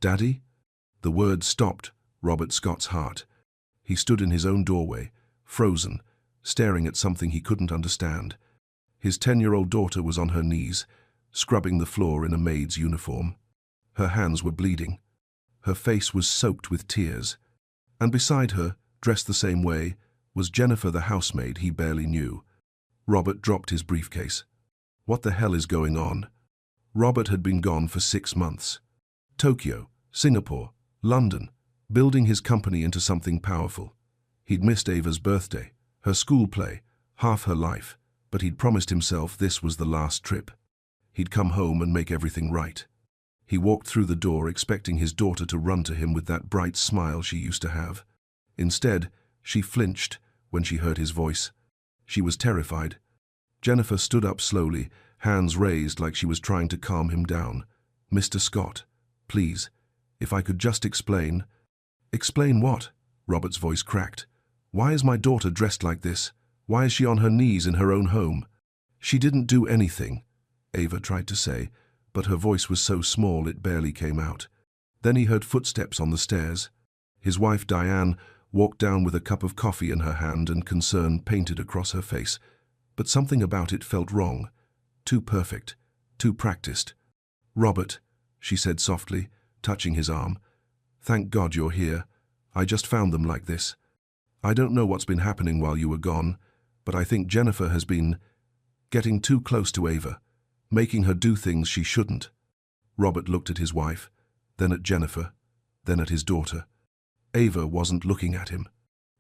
Daddy? The word stopped Robert Scott's heart. He stood in his own doorway, frozen, staring at something he couldn't understand. His 10-year-old daughter was on her knees, scrubbing the floor in a maid's uniform. Her hands were bleeding. Her face was soaked with tears. And beside her, dressed the same way, was Jennifer, the housemaid he barely knew. Robert dropped his briefcase. What the hell is going on? Robert had been gone for 6 months. Tokyo, Singapore, London, building his company into something powerful. He'd missed Ava's birthday, her school play, half her life, but he'd promised himself this was the last trip. He'd come home and make everything right. He walked through the door expecting his daughter to run to him with that bright smile she used to have. Instead, she flinched when she heard his voice. She was terrified. Jennifer stood up slowly, hands raised like she was trying to calm him down. "Mr. Scott, please, if I could just explain." "Explain what?" Robert's voice cracked. "Why is my daughter dressed like this? Why is she on her knees in her own home?" "She didn't do anything," Ava tried to say, but her voice was so small it barely came out. Then he heard footsteps on the stairs. His wife, Diane, walked down with a cup of coffee in her hand and concern painted across her face. But something about it felt wrong. Too perfect, too practiced. "Robert," she said softly, touching his arm. "Thank God you're here. I just found them like this. I don't know what's been happening while you were gone, but I think Jennifer has been getting too close to Ava, making her do things she shouldn't." Robert looked at his wife, then at Jennifer, then at his daughter. Ava wasn't looking at him.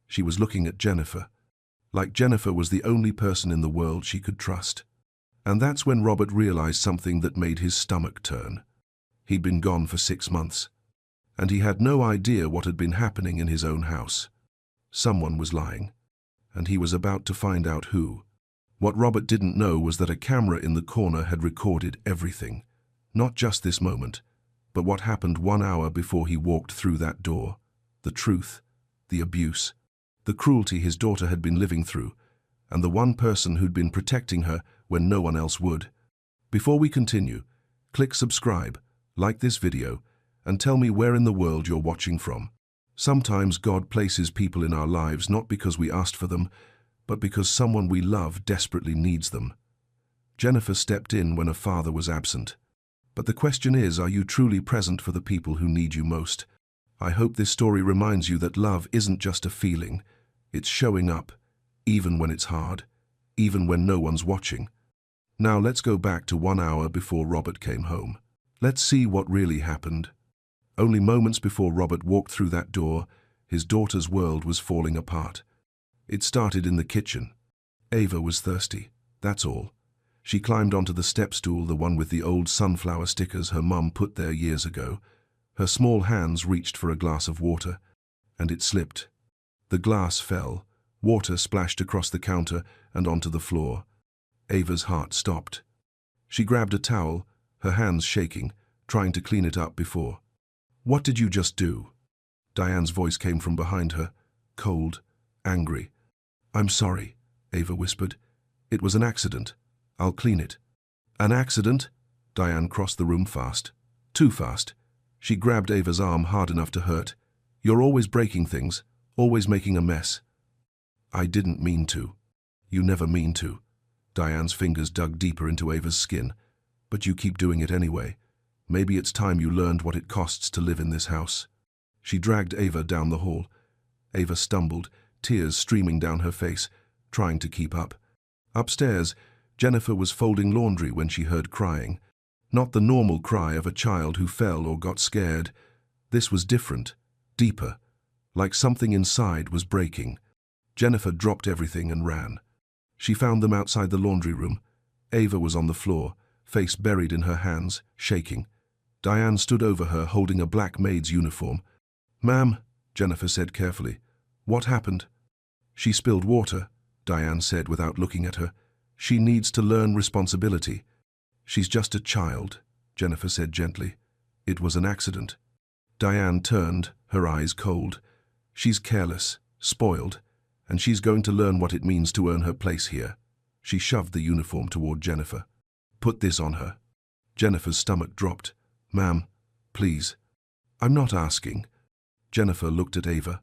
She was looking at Jennifer, like Jennifer was the only person in the world she could trust. And that's when Robert realized something that made his stomach turn. He'd been gone for 6 months, and he had no idea what had been happening in his own house. Someone was lying, and he was about to find out who. What Robert didn't know was that a camera in the corner had recorded everything. Not just this moment, but what happened 1 hour before he walked through that door. The truth, the abuse, the cruelty his daughter had been living through, and the one person who'd been protecting her when no one else would. Before we continue, click subscribe, like this video, and tell me where in the world you're watching from. Sometimes God places people in our lives not because we asked for them, but because someone we love desperately needs them. Jennifer stepped in when a father was absent. But the question is, are you truly present for the people who need you most? I hope this story reminds you that love isn't just a feeling. It's showing up, even when it's hard, even when no one's watching. Now let's go back to 1 hour before Robert came home. Let's see what really happened. Only moments before Robert walked through that door, his daughter's world was falling apart. It started in the kitchen. Ava was thirsty, that's all. She climbed onto the step stool, the one with the old sunflower stickers her mum put there years ago. Her small hands reached for a glass of water, and it slipped. The glass fell, water splashed across the counter and onto the floor. Ava's heart stopped. She grabbed a towel, her hands shaking, trying to clean it up before. "What did you just do?" Diane's voice came from behind her, cold, angry. "I'm sorry," Ava whispered. "It was an accident. I'll clean it." "An accident?" Diane crossed the room fast. Too fast. She grabbed Ava's arm hard enough to hurt. "You're always breaking things, always making a mess." "I didn't mean to." "You never mean to." Diane's fingers dug deeper into Ava's skin. "But you keep doing it anyway. Maybe it's time you learned what it costs to live in this house." She dragged Ava down the hall. Ava stumbled, tears streaming down her face, trying to keep up. Upstairs, Jennifer was folding laundry when she heard crying. Not the normal cry of a child who fell or got scared. This was different, deeper, like something inside was breaking. Jennifer dropped everything and ran. She found them outside the laundry room. Ava was on the floor, face buried in her hands, shaking. Diane stood over her, holding a black maid's uniform. "Ma'am," Jennifer said carefully. "What happened?" "She spilled water," Diane said without looking at her. "She needs to learn responsibility." "She's just a child," Jennifer said gently. "It was an accident." Diane turned, her eyes cold. "She's careless, spoiled, and she's going to learn what it means to earn her place here." She shoved the uniform toward Jennifer. "Put this on her." Jennifer's stomach dropped. "Ma'am, please." I'm not asking. Jennifer looked at Ava.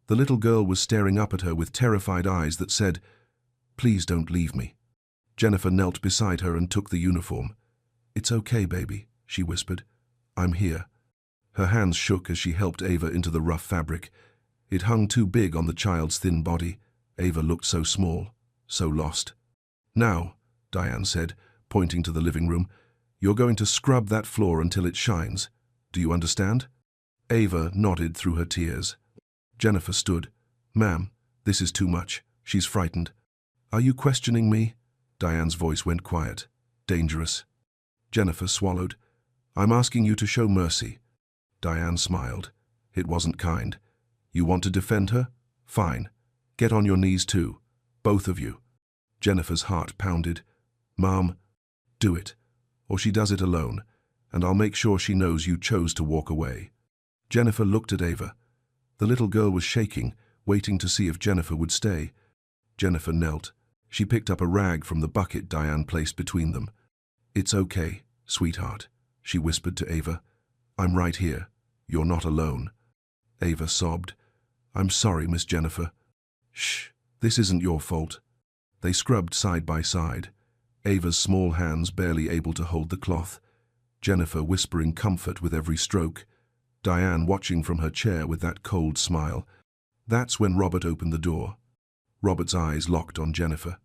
The little girl was staring up at her with terrified eyes that said, "Please don't leave me." Jennifer knelt beside her and took the uniform. "It's okay, baby," she whispered. "I'm here." Her hands shook as she helped Ava into the rough fabric. It hung too big on the child's thin body. Ava looked so small, so lost. "Now," Diane said, pointing to the living room, "you're going to scrub that floor until it shines. Do you understand?" Ava nodded through her tears. Jennifer stood. "Ma'am, this is too much. She's frightened." "Are you questioning me?" Diane's voice went quiet. "Dangerous." Jennifer swallowed. "I'm asking you to show mercy." Diane smiled. "It wasn't kind. You want to defend her? Fine. Get on your knees too. Both of you." Jennifer's heart pounded. "Mom, do it. Or she does it alone, and I'll make sure she knows you chose to walk away." Jennifer looked at Ava. The little girl was shaking, waiting to see if Jennifer would stay. Jennifer knelt. She picked up a rag from the bucket Diane placed between them. "It's okay, sweetheart," she whispered to Ava. "I'm right here. You're not alone." Ava sobbed. "I'm sorry, Miss Jennifer." "Shh, this isn't your fault." They scrubbed side by side, Ava's small hands barely able to hold the cloth, Jennifer whispering comfort with every stroke, Diane watching from her chair with that cold smile. That's when Robert opened the door. Robert's eyes locked on Jennifer.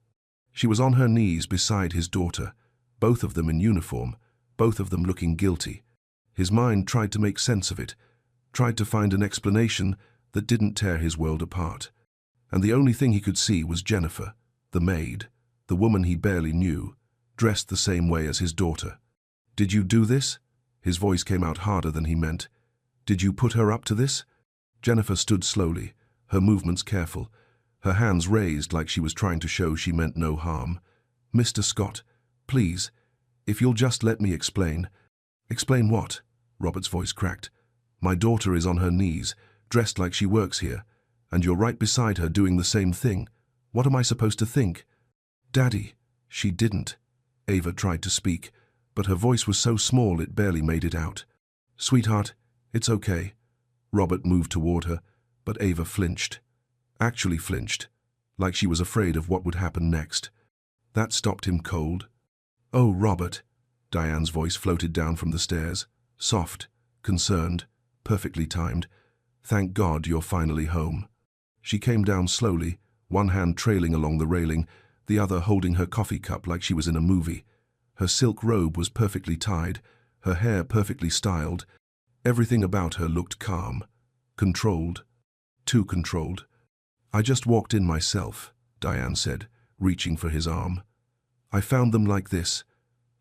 She was on her knees beside his daughter, both of them in uniform, both of them looking guilty. His mind tried to make sense of it, tried to find an explanation that didn't tear his world apart. And the only thing he could see was Jennifer, the maid, the woman he barely knew, dressed the same way as his daughter. "Did you do this?" His voice came out harder than he meant. "Did you put her up to this?" Jennifer stood slowly, her movements careful, her hands raised like she was trying to show she meant no harm. "Mr. Scott, please, if you'll just let me explain." "Explain what?" Robert's voice cracked. "My daughter is on her knees, dressed like she works here, and you're right beside her doing the same thing. What am I supposed to think?" "Daddy, she didn't." Ava tried to speak, but her voice was so small it barely made it out. "Sweetheart, it's okay." Robert moved toward her, but Ava flinched. Actually flinched, like she was afraid of what would happen next. That stopped him cold. "Oh, Robert," Diane's voice floated down from the stairs, soft, concerned, perfectly timed. "Thank God you're finally home." She came down slowly, one hand trailing along the railing, the other holding her coffee cup like she was in a movie. Her silk robe was perfectly tied, her hair perfectly styled. Everything about her looked calm, controlled, too controlled. "I just walked in myself," Diane said, reaching for his arm. "I found them like this.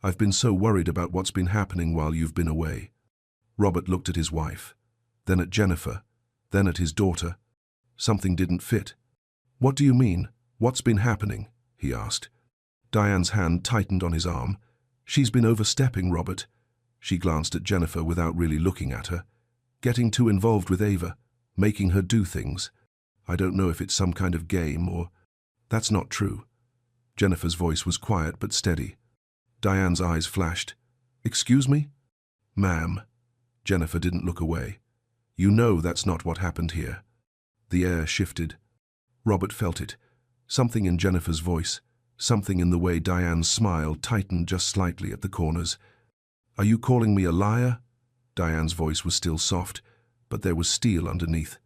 I've been so worried about what's been happening while you've been away." Robert looked at his wife, then at Jennifer, then at his daughter. Something didn't fit. "What do you mean? What's been happening?" he asked. Diane's hand tightened on his arm. "She's been overstepping, Robert." She glanced at Jennifer without really looking at her. "Getting too involved with Ava, making her do things. I don't know if it's some kind of game or—" "That's not true." Jennifer's voice was quiet but steady. Diane's eyes flashed. "Excuse me?" "Ma'am." Jennifer didn't look away. "You know that's not what happened here." The air shifted. Robert felt it. Something in Jennifer's voice, something in the way Diane's smile tightened just slightly at the corners. "Are you calling me a liar?" Diane's voice was still soft, but there was steel underneath.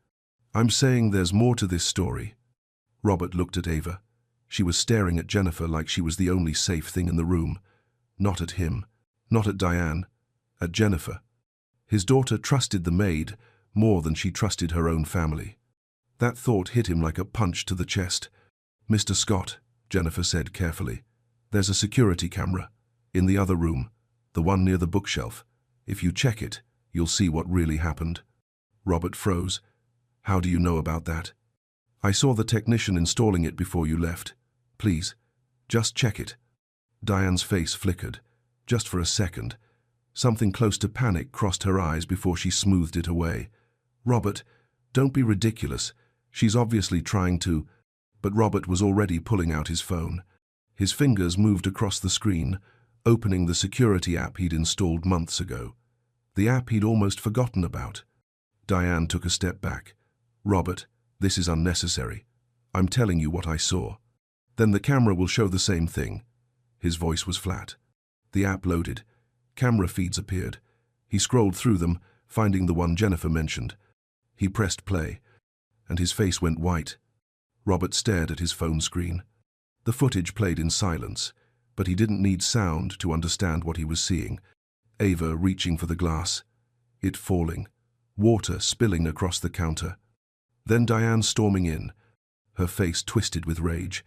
"I'm saying there's more to this story." Robert looked at Ava. She was staring at Jennifer like she was the only safe thing in the room. Not at him, not at Diane, at Jennifer. His daughter trusted the maid more than she trusted her own family. That thought hit him like a punch to the chest. "Mr. Scott," Jennifer said carefully, "there's a security camera in the other room, the one near the bookshelf. If you check it, you'll see what really happened." Robert froze. "How do you know about that?" "I saw the technician installing it before you left. Please, just check it." Diane's face flickered, just for a second. Something close to panic crossed her eyes before she smoothed it away. "Robert, don't be ridiculous. She's obviously trying to—" But Robert was already pulling out his phone. His fingers moved across the screen, opening the security app he'd installed months ago. The app he'd almost forgotten about. Diane took a step back. "Robert, this is unnecessary. I'm telling you what I saw." "Then the camera will show the same thing." His voice was flat. The app loaded. Camera feeds appeared. He scrolled through them, finding the one Jennifer mentioned. He pressed play, and his face went white. Robert stared at his phone screen. The footage played in silence, but he didn't need sound to understand what he was seeing. Ava reaching for the glass, it falling, water spilling across the counter. Then Diane storming in, her face twisted with rage,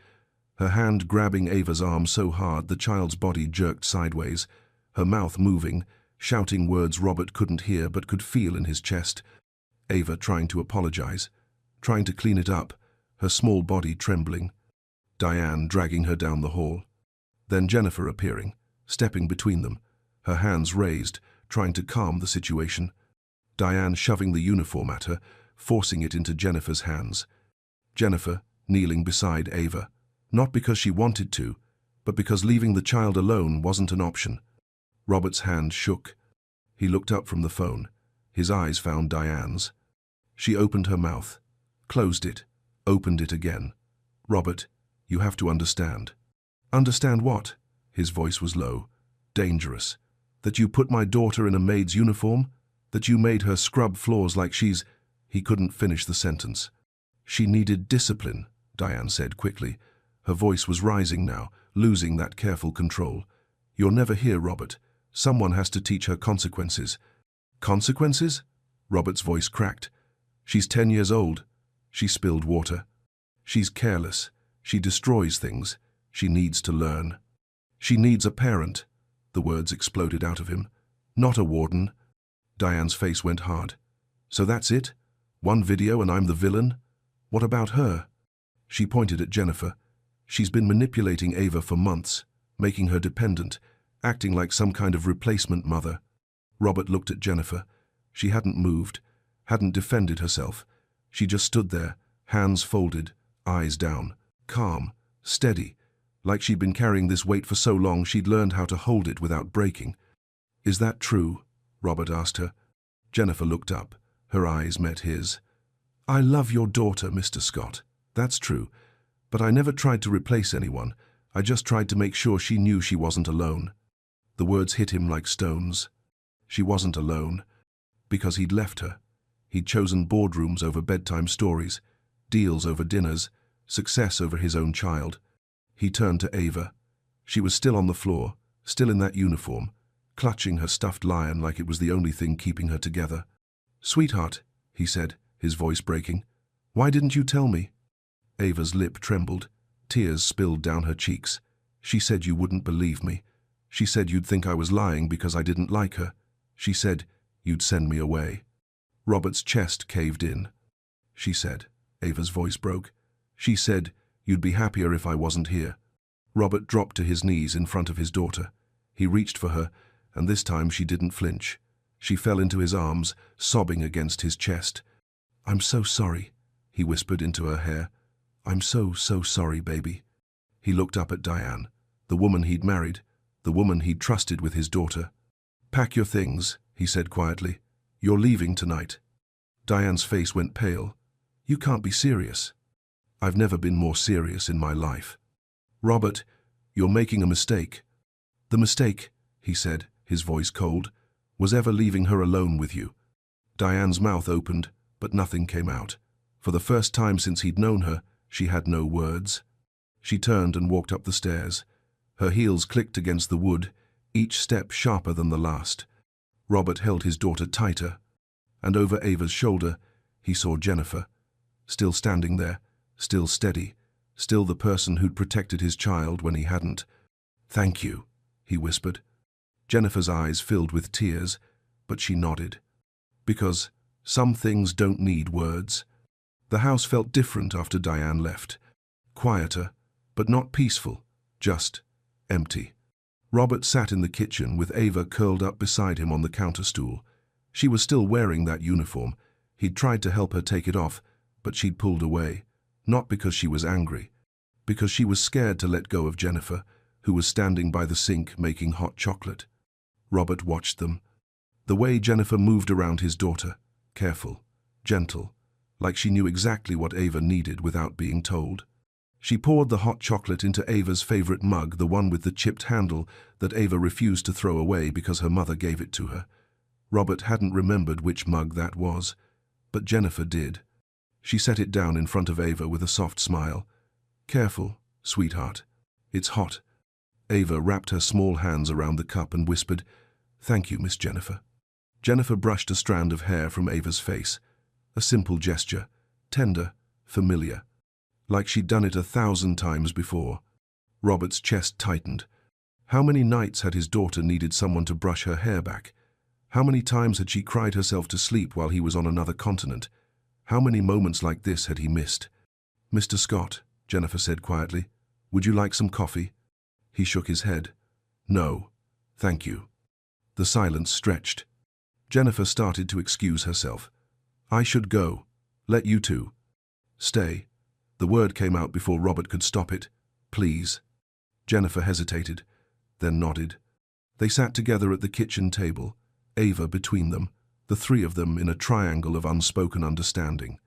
her hand grabbing Ava's arm so hard the child's body jerked sideways, her mouth moving, shouting words Robert couldn't hear but could feel in his chest. Ava trying to apologize, trying to clean it up, her small body trembling. Diane dragging her down the hall. Then Jennifer appearing, stepping between them, her hands raised, trying to calm the situation. Diane shoving the uniform at her, forcing it into Jennifer's hands. Jennifer kneeling beside Ava, not because she wanted to, but because leaving the child alone wasn't an option. Robert's hand shook. He looked up from the phone. His eyes found Diane's. She opened her mouth, closed it, opened it again. "Robert, you have to understand." "Understand what?" His voice was low, dangerous. "That you put my daughter in a maid's uniform? That you made her scrub floors like she's—" He couldn't finish the sentence. "She needed discipline," Diane said quickly. Her voice was rising now, losing that careful control. "You're never here, Robert. Someone has to teach her consequences." "Consequences?" Robert's voice cracked. "She's 10 years old. She spilled water. She's careless. She destroys things. She needs to learn. She needs a parent." The words exploded out of him. "Not a warden." Diane's face went hard. "So that's it? One video and I'm the villain? What about her?" She pointed at Jennifer. "She's been manipulating Ava for months, making her dependent, acting like some kind of replacement mother." Robert looked at Jennifer. She hadn't moved, hadn't defended herself. She just stood there, hands folded, eyes down, calm, steady, like she'd been carrying this weight for so long she'd learned how to hold it without breaking. "Is that true?" Robert asked her. Jennifer looked up. Her eyes met his. "I love your daughter, Mr. Scott. That's true. But I never tried to replace anyone. I just tried to make sure she knew she wasn't alone." The words hit him like stones. She wasn't alone. Because he'd left her. He'd chosen boardrooms over bedtime stories, deals over dinners, success over his own child. He turned to Ava. She was still on the floor, still in that uniform, clutching her stuffed lion like it was the only thing keeping her together. "Sweetheart," he said, his voice breaking, "why didn't you tell me?" Ava's lip trembled. Tears spilled down her cheeks. "She said you wouldn't believe me. She said you'd think I was lying because I didn't like her. She said you'd send me away." Robert's chest caved in. "She said," Ava's voice broke. "She said you'd be happier if I wasn't here." Robert dropped to his knees in front of his daughter. He reached for her, and this time she didn't flinch. She fell into his arms, sobbing against his chest. "I'm so sorry," he whispered into her hair. "I'm so sorry, baby." He looked up at Diane, the woman he'd married, the woman he'd trusted with his daughter. "Pack your things," he said quietly. "You're leaving tonight." Diane's face went pale. "You can't be serious." "I've never been more serious in my life." "Robert, you're making a mistake." "The mistake," he said, his voice cold, "was ever leaving her alone with you." Diane's mouth opened, but nothing came out. For the first time since he'd known her, she had no words. She turned and walked up the stairs. Her heels clicked against the wood, each step sharper than the last. Robert held his daughter tighter, and over Ava's shoulder he saw Jennifer, still standing there, still steady, still the person who'd protected his child when he hadn't. "Thank you," he whispered. Jennifer's eyes filled with tears, but she nodded. Because some things don't need words. The house felt different after Diane left. Quieter, but not peaceful, just empty. Robert sat in the kitchen with Ava curled up beside him on the counter stool. She was still wearing that uniform. He'd tried to help her take it off, but she'd pulled away. Not because she was angry, because she was scared to let go of Jennifer, who was standing by the sink making hot chocolate. Robert watched them. The way Jennifer moved around his daughter, careful, gentle, like she knew exactly what Ava needed without being told. She poured the hot chocolate into Ava's favorite mug, the one with the chipped handle that Ava refused to throw away because her mother gave it to her. Robert hadn't remembered which mug that was, but Jennifer did. She set it down in front of Ava with a soft smile. "Careful, sweetheart. It's hot." Ava wrapped her small hands around the cup and whispered, "Thank you, Miss Jennifer." Jennifer brushed a strand of hair from Ava's face. A simple gesture, tender, familiar, like she'd done it 1,000 times before. Robert's chest tightened. How many nights had his daughter needed someone to brush her hair back? How many times had she cried herself to sleep while he was on another continent? How many moments like this had he missed? "Mr. Scott," Jennifer said quietly, "would you like some coffee?" He shook his head. "No, thank you." The silence stretched. Jennifer started to excuse herself. "I should go. Let you two." "Stay." The word came out before Robert could stop it. "Please." Jennifer hesitated, then nodded. They sat together at the kitchen table, Ava between them, the three of them in a triangle of unspoken understanding.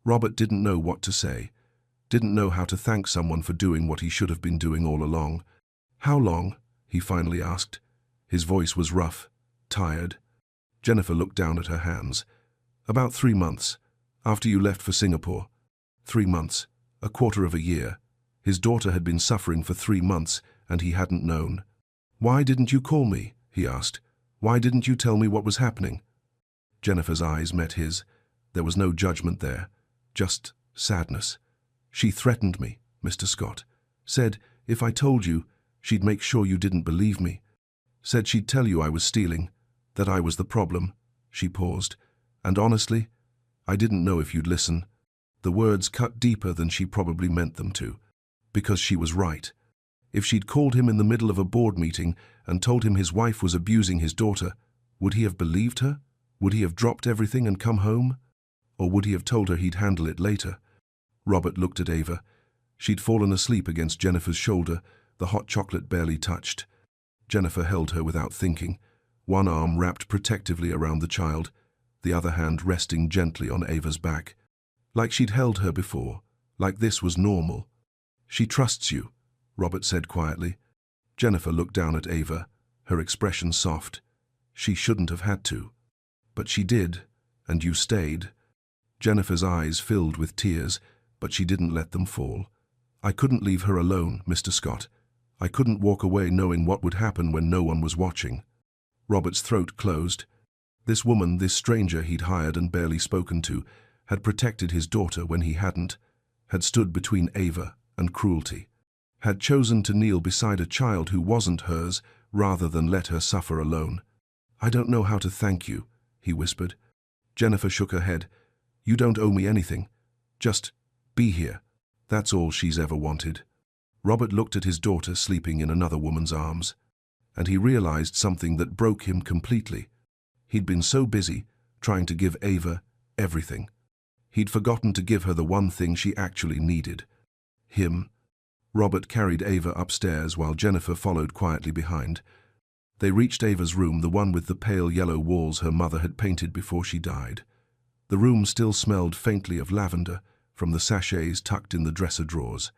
Robert didn't know what to say, didn't know how to thank someone for doing what he should have been doing all along. "How long?" he finally asked. His voice was rough, tired. Jennifer looked down at her hands. "About 3 months, after you left for Singapore." 3 months, a quarter of a year. His daughter had been suffering for 3 months, and he hadn't known. "Why didn't you call me?" he asked. "Why didn't you tell me what was happening?" Jennifer's eyes met his. There was no judgment there, just sadness. "She threatened me, Mr. Scott. Said, if I told you, she'd make sure you didn't believe me. Said she'd tell you I was stealing, that I was the problem." She paused. "And honestly, I didn't know if you'd listen." The words cut deeper than she probably meant them to, because she was right. If she'd called him in the middle of a board meeting and told him his wife was abusing his daughter, would he have believed her? Would he have dropped everything and come home? Or would he have told her he'd handle it later? Robert looked at Ava. She'd fallen asleep against Jennifer's shoulder, the hot chocolate barely touched. Jennifer held her without thinking, one arm wrapped protectively around the child, the other hand resting gently on Ava's back. Like she'd held her before, like this was normal. "She trusts you," Robert said quietly. Jennifer looked down at Ava, her expression soft. "She shouldn't have had to. But she did, and you stayed." Jennifer's eyes filled with tears, but she didn't let them fall. "I couldn't leave her alone, Mr. Scott. I couldn't walk away knowing what would happen when no one was watching." Robert's throat closed. This woman, this stranger he'd hired and barely spoken to, had protected his daughter when he hadn't, had stood between Ava and cruelty, had chosen to kneel beside a child who wasn't hers rather than let her suffer alone. "I don't know how to thank you," he whispered. Jennifer shook her head. "You don't owe me anything. Just be here." That's all she's ever wanted. Robert looked at his daughter sleeping in another woman's arms, and he realized something that broke him completely. He'd been so busy trying to give Ava everything. He'd forgotten to give her the one thing she actually needed. Him. Robert carried Ava upstairs while Jennifer followed quietly behind. They reached Ava's room, the one with the pale yellow walls her mother had painted before she died. The room still smelled faintly of lavender from the sachets tucked in the dresser drawers.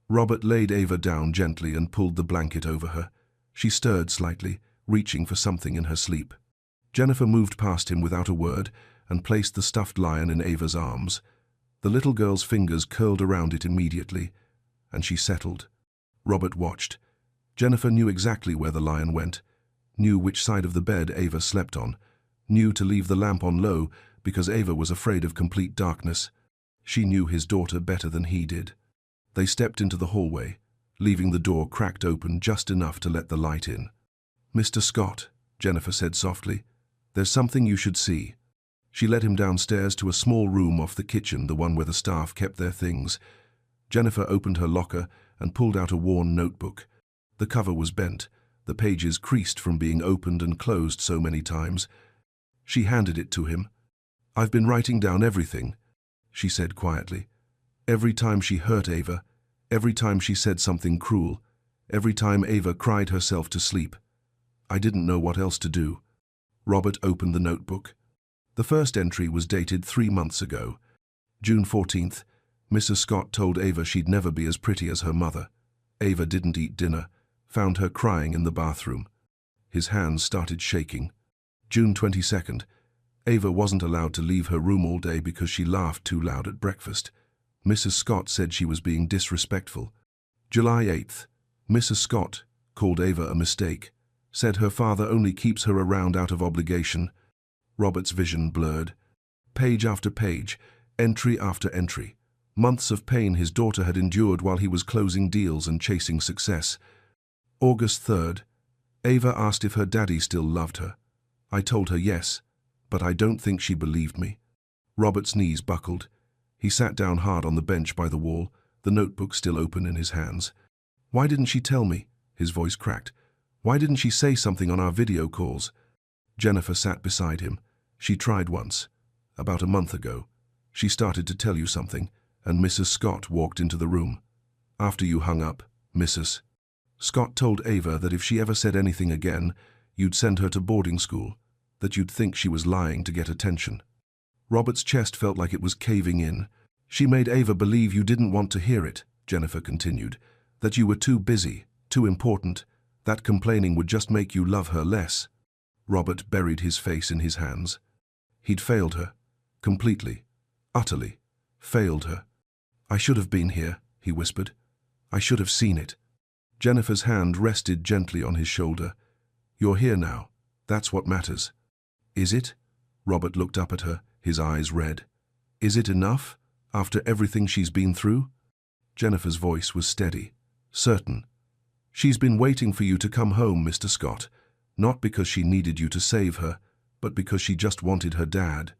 Robert laid Ava down gently and pulled the blanket over her. She stirred slightly, reaching for something in her sleep. Jennifer moved past him without a word and placed the stuffed lion in Ava's arms. The little girl's fingers curled around it immediately, and she settled. Robert watched. Jennifer knew exactly where the lion went, knew which side of the bed Ava slept on, knew to leave the lamp on low because Ava was afraid of complete darkness. She knew his daughter better than he did. They stepped into the hallway, leaving the door cracked open just enough to let the light in. "Mr. Scott," Jennifer said softly, "there's something you should see." She led him downstairs to a small room off the kitchen, the one where the staff kept their things. Jennifer opened her locker and pulled out a worn notebook. The cover was bent, the pages creased from being opened and closed so many times. She handed it to him. "I've been writing down everything," she said quietly. "Every time she hurt Ava, every time she said something cruel, every time Ava cried herself to sleep. I didn't know what else to do." Robert opened the notebook. The first entry was dated 3 months ago. June 14th, Mrs. Scott told Ava she'd never be as pretty as her mother. Ava didn't eat dinner, found her crying in the bathroom. His hands started shaking. June 22nd, Ava wasn't allowed to leave her room all day because she laughed too loud at breakfast. Mrs. Scott said she was being disrespectful. July 8th, Mrs. Scott called Ava a mistake, said her father only keeps her around out of obligation. Robert's vision blurred. Page after page, entry after entry. Months of pain his daughter had endured while he was closing deals and chasing success. August 3rd, Ava asked if her daddy still loved her. I told her yes, but I don't think she believed me. Robert's knees buckled. He sat down hard on the bench by the wall, the notebook still open in his hands. Why didn't she tell me? His voice cracked. Why didn't she say something on our video calls? Jennifer sat beside him. She tried once. About a month ago. She started to tell you something, and Mrs. Scott walked into the room. After you hung up, Mrs. Scott told Ava that if she ever said anything again, you'd send her to boarding school, that you'd think she was lying to get attention. Robert's chest felt like it was caving in. She made Ava believe you didn't want to hear it, Jennifer continued, that you were too busy, too important, that complaining would just make you love her less. Robert buried his face in his hands. He'd failed her. Completely. Utterly. Failed her. I should have been here, he whispered. I should have seen it. Jennifer's hand rested gently on his shoulder. You're here now. That's what matters. Is it? Robert looked up at her, his eyes red. Is it enough, after everything she's been through? Jennifer's voice was steady, certain. She's been waiting for you to come home, Mr. Scott, not because she needed you to save her, but because she just wanted her dad.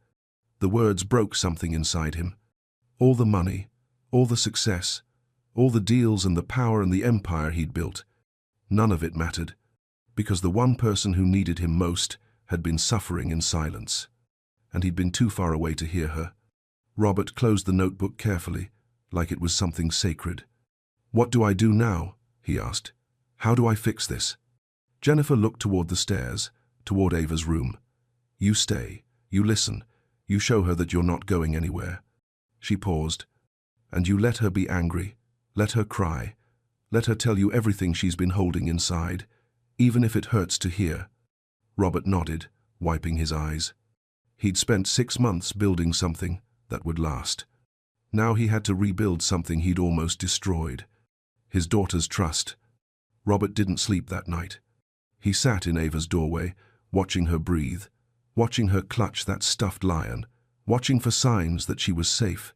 The words broke something inside him. All the money, all the success, all the deals and the power and the empire he'd built, none of it mattered, because the one person who needed him most had been suffering in silence, and he'd been too far away to hear her. Robert closed the notebook carefully, like it was something sacred. What do I do now? He asked. How do I fix this? Jennifer looked toward the stairs, toward Ava's room. You stay, you listen, you show her that you're not going anywhere. She paused. And you let her be angry, let her cry, let her tell you everything she's been holding inside, even if it hurts to hear. Robert nodded, wiping his eyes. He'd spent 6 months building something that would last. Now he had to rebuild something he'd almost destroyed. His daughter's trust. Robert didn't sleep that night. He sat in Ava's doorway, watching her breathe, watching her clutch that stuffed lion, watching for signs that she was safe,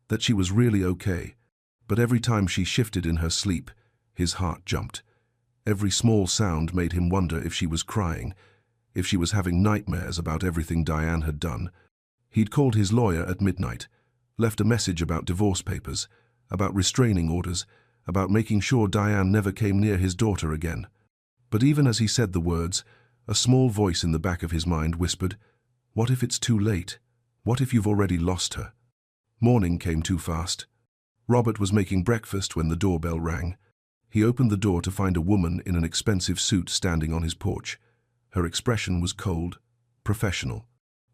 that she was really okay. But every time she shifted in her sleep, his heart jumped. Every small sound made him wonder if she was crying, if she was having nightmares about everything Diane had done. He'd called his lawyer at midnight, left a message about divorce papers, about restraining orders, about making sure Diane never came near his daughter again. But even as he said the words, a small voice in the back of his mind whispered, "What if it's too late? What if you've already lost her?" Morning came too fast. Robert was making breakfast when the doorbell rang. He opened the door to find a woman in an expensive suit standing on his porch. Her expression was cold, professional.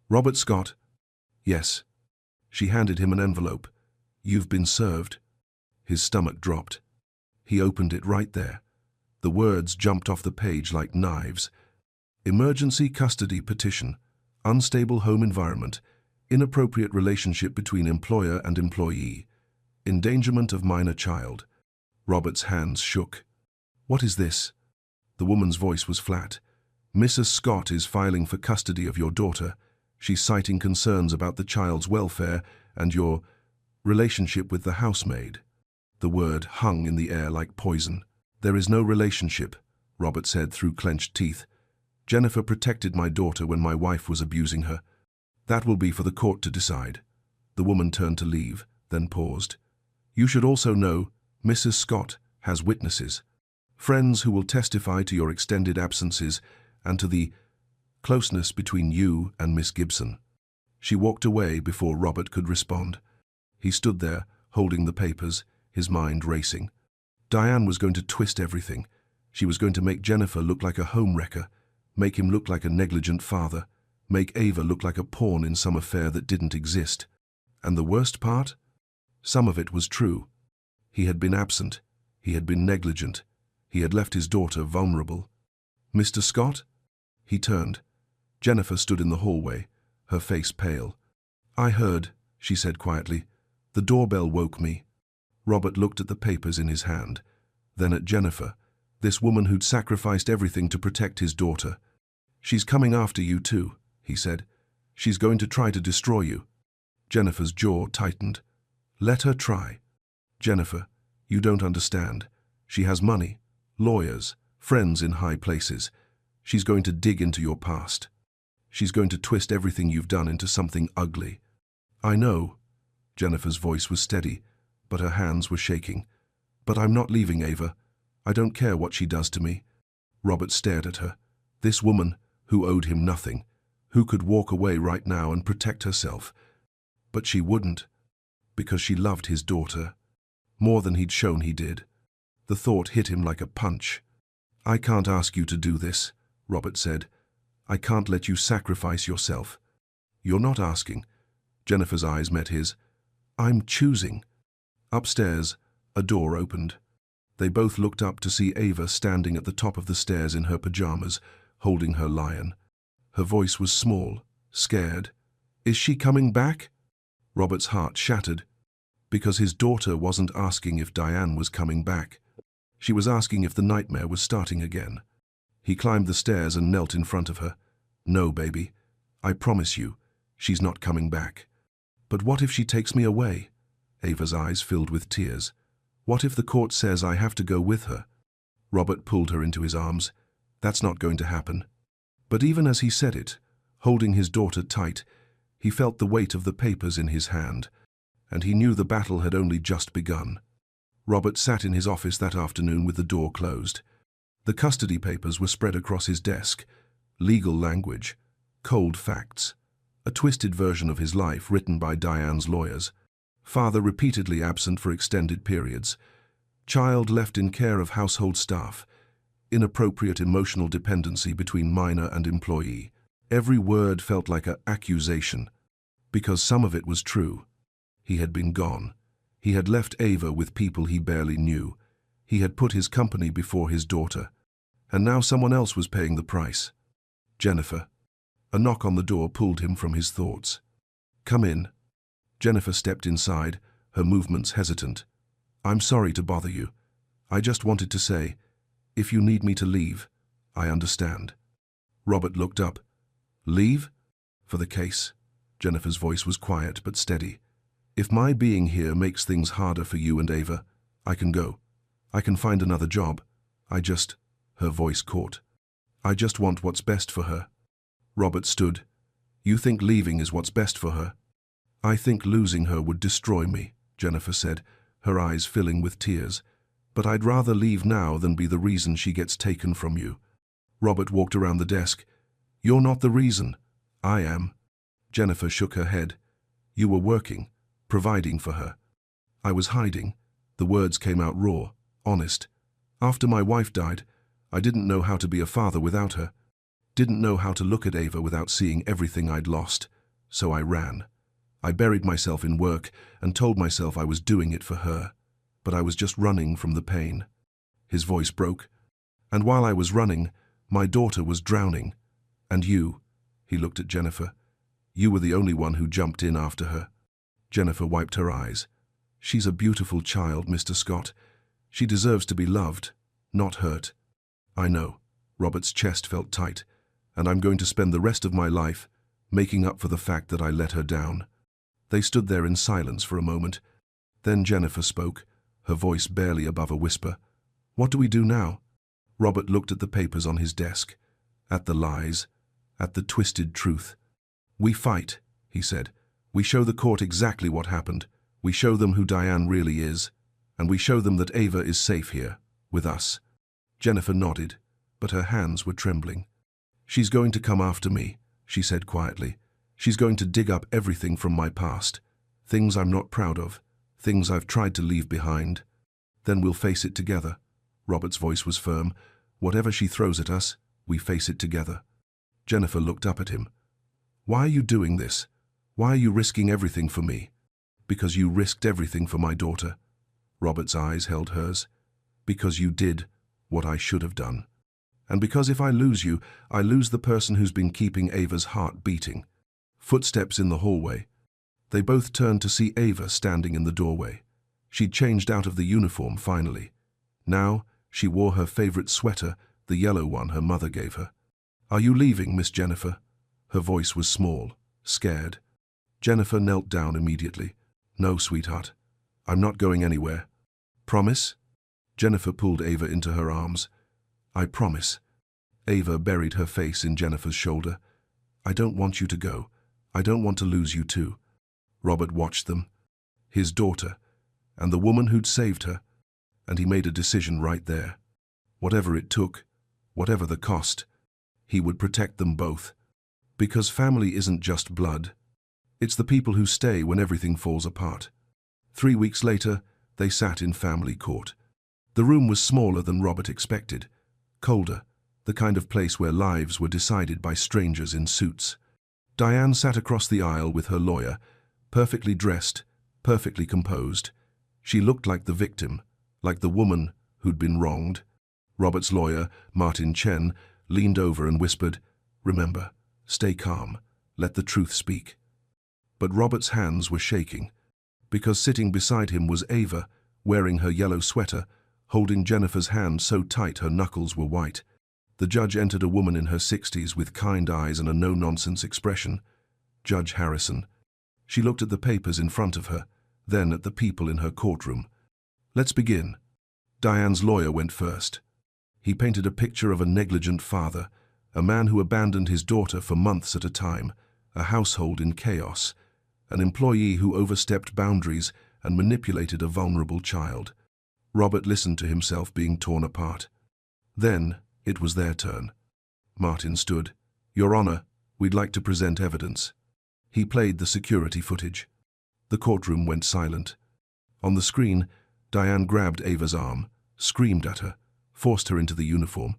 "Robert Scott?" "Yes." She handed him an envelope. "You've been served." His stomach dropped. He opened it right there. The words jumped off the page like knives. Emergency custody petition. Unstable home environment. Inappropriate relationship between employer and employee. Endangerment of minor child. Robert's hands shook. "What is this?" The woman's voice was flat. "Mrs. Scott is filing for custody of your daughter. She's citing concerns about the child's welfare and your relationship with the housemaid." The word hung in the air like poison. "There is no relationship," Robert said through clenched teeth. "Jennifer protected my daughter when my wife was abusing her. That will be for the court to decide." The woman turned to leave, then paused. "You should also know, Mrs. Scott has witnesses. Friends who will testify to your extended absences and to the closeness between you and Miss Gibson." She walked away before Robert could respond. He stood there, holding the papers, his mind racing. Diane was going to twist everything. She was going to make Jennifer look like a homewrecker, make him look like a negligent father, make Ava look like a pawn in some affair that didn't exist. And the worst part? Some of it was true. He had been absent. He had been negligent. He had left his daughter vulnerable. "Mr. Scott?" He turned. Jennifer stood in the hallway, her face pale. "I heard," she said quietly. "The doorbell woke me." Robert looked at the papers in his hand, then at Jennifer, this woman who'd sacrificed everything to protect his daughter. "She's coming after you too," he said. "She's going to try to destroy you." Jennifer's jaw tightened. "Let her try." "Jennifer, you don't understand. She has money, lawyers, friends in high places. She's going to dig into your past. She's going to twist everything you've done into something ugly." "I know." Jennifer's voice was steady, but her hands were shaking. "But I'm not leaving Ava. I don't care what she does to me." Robert stared at her. This woman, who owed him nothing, who could walk away right now and protect herself. But she wouldn't, because she loved his daughter, more than he'd shown he did. The thought hit him like a punch. "I can't ask you to do this," Robert said. "I can't let you sacrifice yourself." "You're not asking." Jennifer's eyes met his. "I'm choosing." Upstairs, a door opened. They both looked up to see Ava standing at the top of the stairs in her pajamas, holding her lion. Her voice was small, scared. "Is she coming back?" Robert's heart shattered, because his daughter wasn't asking if Diane was coming back. She was asking if the nightmare was starting again. He climbed the stairs and knelt in front of her. "No, baby. I promise you, she's not coming back." "But what if she takes me away?" Ava's eyes filled with tears. "What if the court says I have to go with her?" Robert pulled her into his arms. "That's not going to happen." But even as he said it, holding his daughter tight, he felt the weight of the papers in his hand, and he knew the battle had only just begun. Robert sat in his office that afternoon with the door closed. The custody papers were spread across his desk. Legal language, cold facts, a twisted version of his life written by Diane's lawyers. Father repeatedly absent for extended periods. Child left in care of household staff. Inappropriate emotional dependency between minor and employee. Every word felt like an accusation, because some of it was true. He had been gone. He had left Ava with people he barely knew. He had put his company before his daughter. And now someone else was paying the price. Jennifer. A knock on the door pulled him from his thoughts. "Come in." Jennifer stepped inside, her movements hesitant. "I'm sorry to bother you. I just wanted to say, if you need me to leave, I understand." Robert looked up. "Leave? For the case?" Jennifer's voice was quiet but steady. "If my being here makes things harder for you and Ava, I can go. I can find another job. Her voice caught. "I just want what's best for her." Robert stood. "You think leaving is what's best for her?" "I think losing her would destroy me," Jennifer said, her eyes filling with tears. "But I'd rather leave now than be the reason she gets taken from you." Robert walked around the desk. "You're not the reason. I am." Jennifer shook her head. "You were working, providing for her." "I was hiding." The words came out raw, honest. "After my wife died, I didn't know how to be a father without her. Didn't know how to look at Ava without seeing everything I'd lost. So I ran. I buried myself in work and told myself I was doing it for her. But I was just running from the pain." His voice broke. "And while I was running, my daughter was drowning. And you," he looked at Jennifer, "you were the only one who jumped in after her." Jennifer wiped her eyes. "She's a beautiful child, Mr. Scott. She deserves to be loved, not hurt." "I know." Robert's chest felt tight. "And I'm going to spend the rest of my life making up for the fact that I let her down." They stood there in silence for a moment. Then Jennifer spoke, her voice barely above a whisper. "What do we do now?" Robert looked at the papers on his desk, at the lies, at the twisted truth. "We fight," he said. "We show the court exactly what happened. We show them who Diane really is. And we show them that Ava is safe here, with us." Jennifer nodded, but her hands were trembling. "She's going to come after me," she said quietly. "She's going to dig up everything from my past, things I'm not proud of, things I've tried to leave behind. Then we'll face it together." Robert's voice was firm. "Whatever she throws at us, we face it together." Jennifer looked up at him. Why are you doing this? Why are you risking everything for me? Because you risked everything for my daughter. Robert's eyes held hers. Because you did what I should have done. And because if I lose you, I lose the person who's been keeping Ava's heart beating. Footsteps in the hallway. They both turned to see Ava standing in the doorway. She'd changed out of the uniform finally. Now, she wore her favorite sweater, the yellow one her mother gave her. "Are you leaving, Miss Jennifer?" Her voice was small, scared. Jennifer knelt down immediately. "No, sweetheart. I'm not going anywhere." "Promise?" Jennifer pulled Ava into her arms. "I promise." Ava buried her face in Jennifer's shoulder. "I don't want you to go. I don't want to lose you too." Robert watched them. His daughter, and the woman who'd saved her, and he made a decision right there. Whatever it took, whatever the cost, he would protect them both. Because family isn't just blood. It's the people who stay when everything falls apart. 3 weeks later, they sat in family court. The room was smaller than Robert expected, colder, the kind of place where lives were decided by strangers in suits. Diane sat across the aisle with her lawyer, perfectly dressed, perfectly composed. She looked like the victim, like the woman who'd been wronged. Robert's lawyer, Martin Chen, leaned over and whispered, "Remember, stay calm, let the truth speak." But Robert's hands were shaking, because sitting beside him was Ava, wearing her yellow sweater, holding Jennifer's hand so tight her knuckles were white. The judge entered, a woman in her 60s with kind eyes and a no-nonsense expression. Judge Harrison. She looked at the papers in front of her, then at the people in her courtroom. "Let's begin." Diane's lawyer went first. He painted a picture of a negligent father, a man who abandoned his daughter for months at a time, a household in chaos, an employee who overstepped boundaries and manipulated a vulnerable child. Robert listened to himself being torn apart. Then it was their turn. Martin stood. "Your Honor, we'd like to present evidence." He played the security footage. The courtroom went silent. On the screen, Diane grabbed Ava's arm, screamed at her, forced her into the uniform,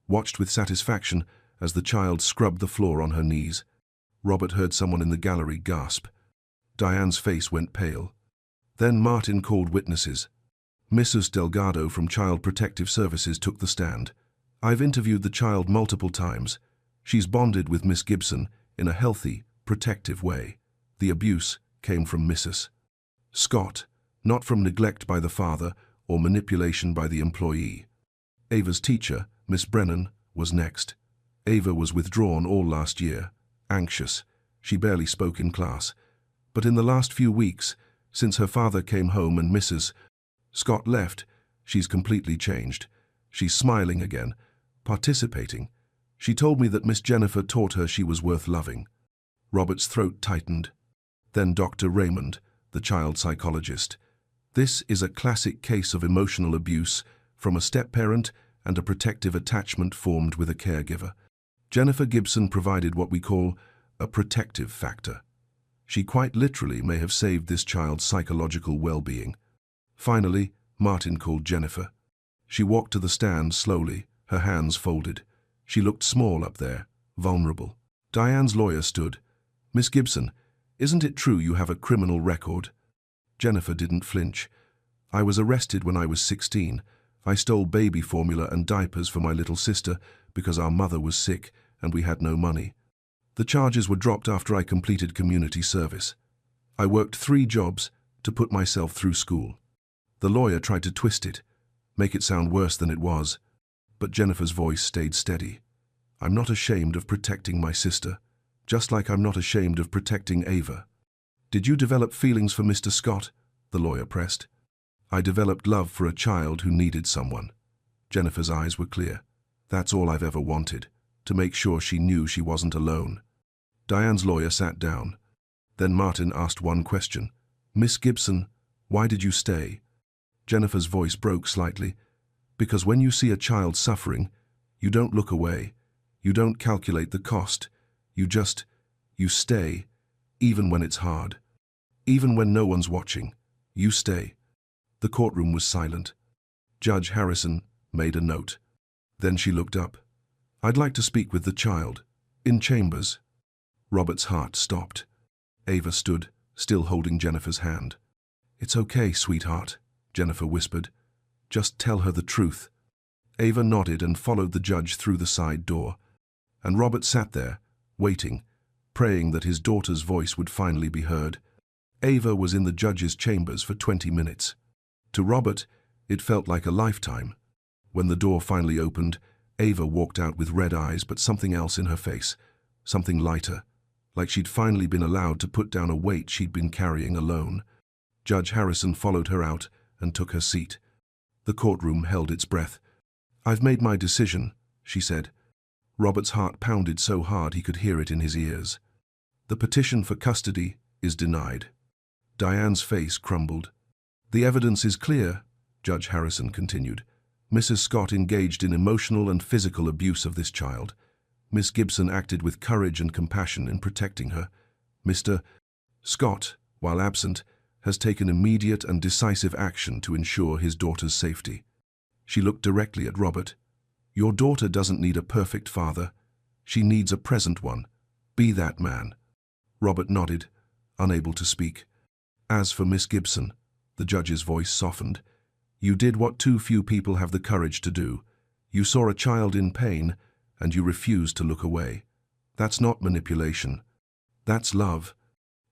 watched with satisfaction as the child scrubbed the floor on her knees. Robert heard someone in the gallery gasp. Diane's face went pale. Then Martin called witnesses. Mrs. Delgado from Child Protective Services took the stand. "I've interviewed the child multiple times. She's bonded with Miss Gibson in a healthy, protective way. The abuse came from Mrs. Scott, not from neglect by the father or manipulation by the employee." Ava's teacher, Miss Brennan, was next. Ava was withdrawn all last year, anxious. She barely spoke in class. But in the last few weeks, since her father came home and Mrs. Scott left, she's completely changed. She's smiling again, participating. She told me that Miss Jennifer taught her she was worth loving. Robert's throat tightened. Then Dr. Raymond, the child psychologist. "This is a classic case of emotional abuse from a step-parent and a protective attachment formed with a caregiver. Jennifer Gibson provided what we call a protective factor. She quite literally may have saved this child's psychological well-being." Finally, Martin called Jennifer. She walked to the stand slowly, her hands folded. She looked small up there, vulnerable. Diane's lawyer stood. "Miss Gibson, isn't it true you have a criminal record?" Jennifer didn't flinch. "I was arrested when I was 16. I stole baby formula and diapers for my little sister because our mother was sick and we had no money. The charges were dropped after I completed community service. I worked 3 jobs to put myself through school." The lawyer tried to twist it, make it sound worse than it was, but Jennifer's voice stayed steady. "I'm not ashamed of protecting my sister, just like I'm not ashamed of protecting Ava." "Did you develop feelings for Mr. Scott?" the lawyer pressed. "I developed love for a child who needed someone." Jennifer's eyes were clear. "That's all I've ever wanted, to make sure she knew she wasn't alone." Diane's lawyer sat down. Then Martin asked one question. "Miss Gibson, why did you stay?" Jennifer's voice broke slightly. "Because when you see a child suffering, you don't look away. You don't calculate the cost. You stay, even when it's hard. Even when no one's watching, you stay." The courtroom was silent. Judge Harrison made a note. Then she looked up. "I'd like to speak with the child, in chambers." Robert's heart stopped. Ava stood, still holding Jennifer's hand. "It's okay, sweetheart," Jennifer whispered. "Just tell her the truth." Ava nodded and followed the judge through the side door. And Robert sat there, waiting, praying that his daughter's voice would finally be heard. Ava was in the judge's chambers for 20 minutes. To Robert, it felt like a lifetime. When the door finally opened, Ava walked out with red eyes but something else in her face, something lighter, like she'd finally been allowed to put down a weight she'd been carrying alone. Judge Harrison followed her out and took her seat. The courtroom held its breath. "I've made my decision," she said. Robert's heart pounded so hard he could hear it in his ears. "The petition for custody is denied." Diane's face crumbled. "The evidence is clear," Judge Harrison continued. "Mrs. Scott engaged in emotional and physical abuse of this child. Miss Gibson acted with courage and compassion in protecting her. Mr. Scott, while absent, has taken immediate and decisive action to ensure his daughter's safety." She looked directly at Robert. "Your daughter doesn't need a perfect father. She needs a present one. Be that man." Robert nodded, unable to speak. "As for Miss Gibson," the judge's voice softened, "you did what too few people have the courage to do. You saw a child in pain, and you refused to look away. That's not manipulation. That's love."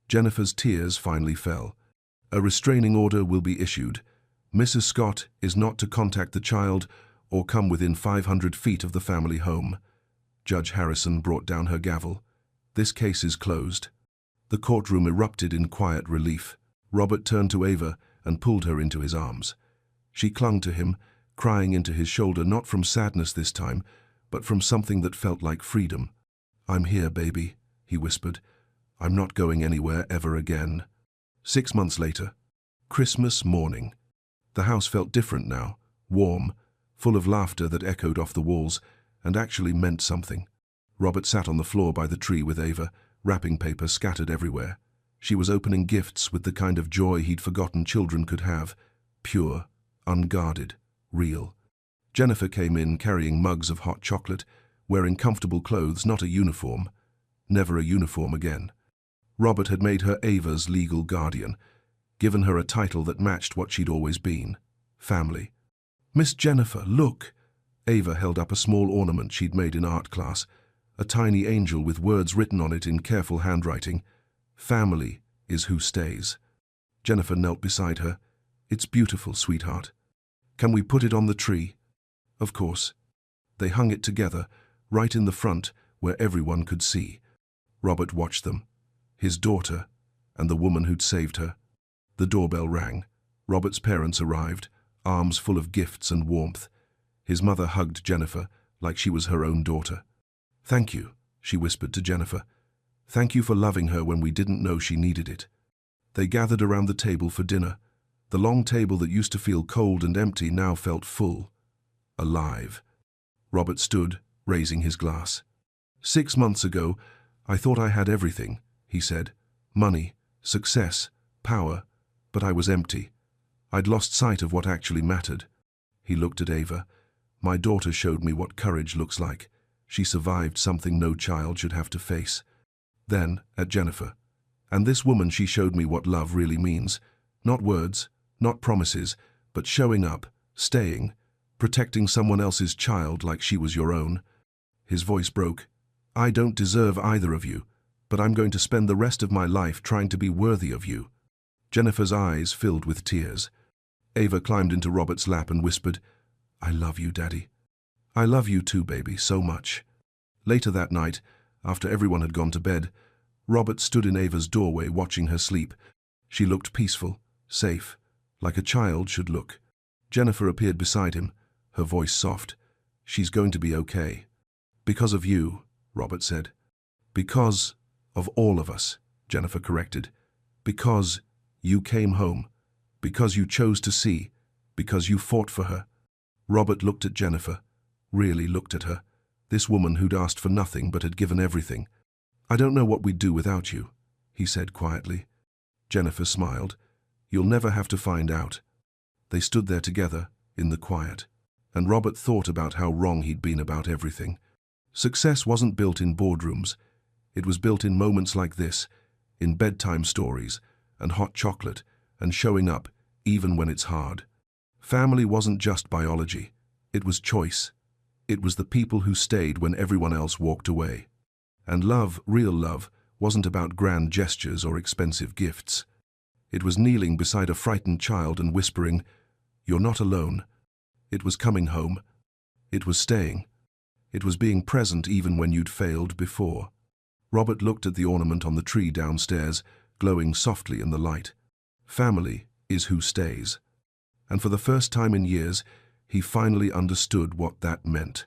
Jennifer's tears finally fell. "A restraining order will be issued. Mrs. Scott is not to contact the child or come within 500 feet of the family home." Judge Harrison brought down her gavel. "This case is closed." The courtroom erupted in quiet relief. Robert turned to Ava and pulled her into his arms. She clung to him, crying into his shoulder, not from sadness this time, but from something that felt like freedom. "I'm here, baby," he whispered. "I'm not going anywhere ever again." 6 months later, Christmas morning. The house felt different now, warm, full of laughter that echoed off the walls and actually meant something. Robert sat on the floor by the tree with Ava, wrapping paper scattered everywhere. She was opening gifts with the kind of joy he'd forgotten children could have, pure, unguarded, real. Jennifer came in carrying mugs of hot chocolate, wearing comfortable clothes, not a uniform. Never a uniform again. Robert had made her Ava's legal guardian, given her a title that matched what she'd always been, family. "Miss Jennifer, look!" Ava held up a small ornament she'd made in art class, a tiny angel with words written on it in careful handwriting. "Family is who stays." Jennifer knelt beside her. "It's beautiful, sweetheart. Can we put it on the tree?" Of course. They hung it together, right in the front, where everyone could see. Robert watched them. His daughter, and the woman who'd saved her. The doorbell rang. Robert's parents arrived, arms full of gifts and warmth. His mother hugged Jennifer like she was her own daughter. "Thank you," she whispered to Jennifer. "Thank you for loving her when we didn't know she needed it." They gathered around the table for dinner. The long table that used to feel cold and empty now felt full, alive. Robert stood, raising his glass. 6 months ago, I thought I had everything, he said. Money, success, power, but I was empty. I'd lost sight of what actually mattered. He looked at Ava. My daughter showed me what courage looks like. She survived something no child should have to face. Then, at Jennifer. And this woman, she showed me what love really means. Not words, not promises, but showing up, staying, protecting someone else's child like she was your own. His voice broke. I don't deserve either of you, but I'm going to spend the rest of my life trying to be worthy of you. Jennifer's eyes filled with tears. Ava climbed into Robert's lap and whispered, I love you, Daddy. I love you too, baby, so much. Later that night, after everyone had gone to bed, Robert stood in Ava's doorway watching her sleep. She looked peaceful, safe, like a child should look. Jennifer appeared beside him, her voice soft. She's going to be okay. Because of you, Robert said. Because of all of us, Jennifer corrected. Because you came home. Because you chose to see. Because you fought for her. Robert looked at Jennifer, really looked at her, this woman who'd asked for nothing but had given everything. I don't know what we'd do without you, he said quietly. Jennifer smiled. You'll never have to find out. They stood there together, in the quiet, and Robert thought about how wrong he'd been about everything. Success wasn't built in boardrooms. It was built in moments like this, in bedtime stories, and hot chocolate, and showing up, even when it's hard. Family wasn't just biology. It was choice. It was the people who stayed when everyone else walked away. And love, real love, wasn't about grand gestures or expensive gifts. It was kneeling beside a frightened child and whispering, "You're not alone." It was coming home. It was staying. It was being present even when you'd failed before. Robert looked at the ornament on the tree downstairs, glowing softly in the light. Family is who stays. And for the first time in years, he finally understood what that meant.